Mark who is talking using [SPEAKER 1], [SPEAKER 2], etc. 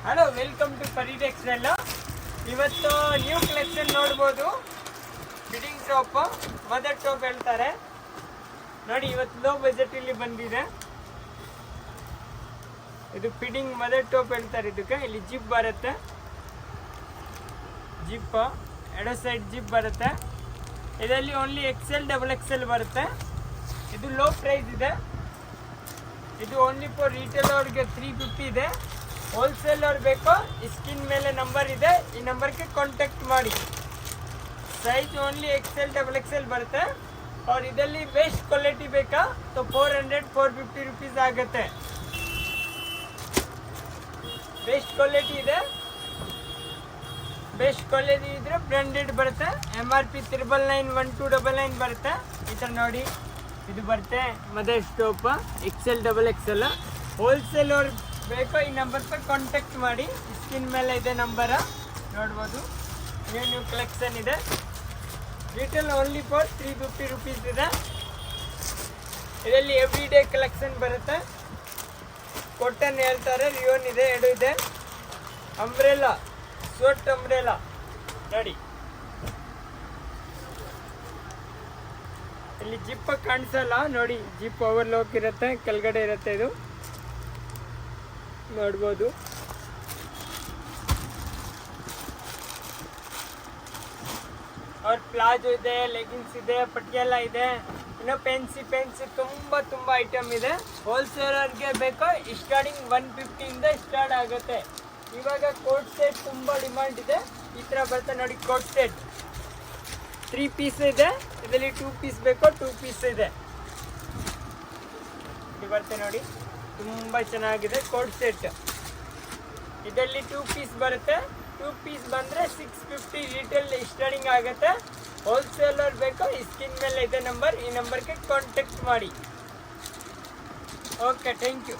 [SPEAKER 1] Hello, welcome to ಪರಿ textile. ಇವತ್ತು new collection ನೋಡ್ಬೋದು. ಫಿಟ್ಟಿಂಗ್ ಟಾಪ್, ಮದರ್ ಟಾಪ್ ಹೇಳ್ತಾರೆ ನೋಡಿ. ಇವತ್ತು ಲೋ ಬಜೆಟ್ ಇಲ್ಲಿ ಬಂದಿದೆ. ಇದು ಫಿಟ್ಟಿಂಗ್ ಮದರ್ ಟಾಪ್ ಹೇಳ್ತಾರೆ. ಇದಕ್ಕೆ ಇಲ್ಲಿ ಜಿಪ್ ಬರುತ್ತೆ, ಜಿಪ್ ಎಡ ಸೈಡ್ ಜಿಪ್ ಬರುತ್ತೆ. ಇದರಲ್ಲಿ ಓನ್ಲಿ XL XXL ಬರುತ್ತೆ. ಇದು ಲೋ ಪ್ರೈಸ್ ಇದೆ. ಇದು ಓನ್ಲಿ ಫಾರ್ ರಿಟೇಲ್ ಅವ್ರಿಗೆ 350 ಇದೆ. ಹೋಲ್ಸೇಲ್ ಅವ್ರು ಬೇಕೋ ಸ್ಕ್ರೀನ್ ಮೇಲೆ ನಂಬರ್ ಇದೆ, ಈ ನಂಬರ್ಗೆ ಕಾಂಟ್ಯಾಕ್ಟ್ ಮಾಡಿ. ಸೈಜ್ ಓನ್ಲಿ XL XXL ಬರುತ್ತೆ. और ಇದರಲ್ಲಿ ಬೆಸ್ಟ್ ಕ್ವಾಲಿಟಿ ಬೇಕಾ तो 400-450 रुपीस ಆಗುತ್ತೆ. ಬೆಸ್ಟ್ ಕ್ವಾಲಿಟಿ ಇದೆ. ಬೆಸ್ಟ್ ಕ್ವಾಲಿಟಿ ಇದ್ರೆ ಬ್ರಾಂಡೆಡ್ ಬರುತ್ತೆ. MRP 999-1299 ಬರುತ್ತೆ. ಈ ಥರ ನೋಡಿ, ಇದು ಬರುತ್ತೆ mother top XL XXL. Wholesale ಅವ್ರು ಬೇಕೋ ಈ ನಂಬರ್ ಪರ್ ಕಾಂಟ್ಯಾಕ್ಟ್ ಮಾಡಿ. ಸ್ಕ್ರೀನ್ ಮೇಲೆ ಇದೆ ನಂಬರ, ನೋಡ್ಬೋದು. ನ್ಯೂ ಕಲೆಕ್ಷನ್ ಇದೆ. ರಿಟೇಲ್ ಓನ್ಲಿ ಫಾರ್ 350 रुपीस ಇದೆ. ಇದರಲ್ಲಿ ಎವ್ರಿ ಡೇ ಕಲೆಕ್ಷನ್ ಬರುತ್ತೆ. ಕಾಟನ್ ಹೇಳ್ತಾರೆ, ರಿಯೋನ್ ಇದೆ, ಎರಡು ಇದೆ. ಅಂಬ್ರೆಲಾ, ಶೋರ್ಟ್ ಅಂಬ್ರೆಲಾ ನೋಡಿ. ಇಲ್ಲಿ ಜಿಪ್ ಕಾಣಿಸಲ್ಲ ನೋಡಿ, ಜಿಪ್ ಓವರ್ಲೋಕ್ ಇರುತ್ತೆ, ಕೆಳಗಡೆ ಇರುತ್ತೆ. ಇದು ನೋಡ್ಬೋದು. और ಪ್ಲಾಜೋ ಇದೆ, ಲೆಗಿನ್ಸ್ ಇದೆ, ಪಟಿಯಾಲ ಇದೆ, ಇನ್ನು ಪೆನ್ಸಿ ತುಂಬ ಐಟಮ್ ಇದೆ. ಹೋಲ್ಸೇಲರ್ಗೆ ಬೇಕೋ ಸ್ಟಾರ್ಟಿಂಗ್ 150 ಇಂದ ಸ್ಟಾರ್ಟ್ ಆಗುತ್ತೆ. ಇವಾಗ ಕೋಟ್ ಸೆಟ್ ತುಂಬ ಡಿಮಾಂಡ್ ಇದೆ. ಈ ಥರ ಬರುತ್ತೆ ನೋಡಿ, ಕೋಟ್ ಸೆಟ್ 3 ಪೀಸ್ ಇದೆ. ಇದರಲ್ಲಿ 2 ಪೀಸ್ ಬೇಕೋ 2 ಪೀಸ್ ಇದೆ. ಇದು ಬರುತ್ತೆ ನೋಡಿ, ತುಂಬ ಚೆನ್ನಾಗಿದೆ ಕೋಟ್ ಸೆಟ್. ಇದರಲ್ಲಿ 2 ಪೀಸ್ ಬರುತ್ತೆ. 2 ಪೀಸ್ ಬಂದರೆ 650 ರಿಟೇಲ್ ಸ್ಟಾರ್ಟಿಂಗ್ ಆಗುತ್ತೆ. ಹೋಲ್ಸೇಲರ್ ಬೇಕೋ ಸ್ಕ್ರೀನ್ ಮೇಲೆ ಇದೆ ನಂಬರ್, ಈ ನಂಬರ್ಗೆ ಕಾಂಟ್ಯಾಕ್ಟ್ ಮಾಡಿ. Okay, thank you.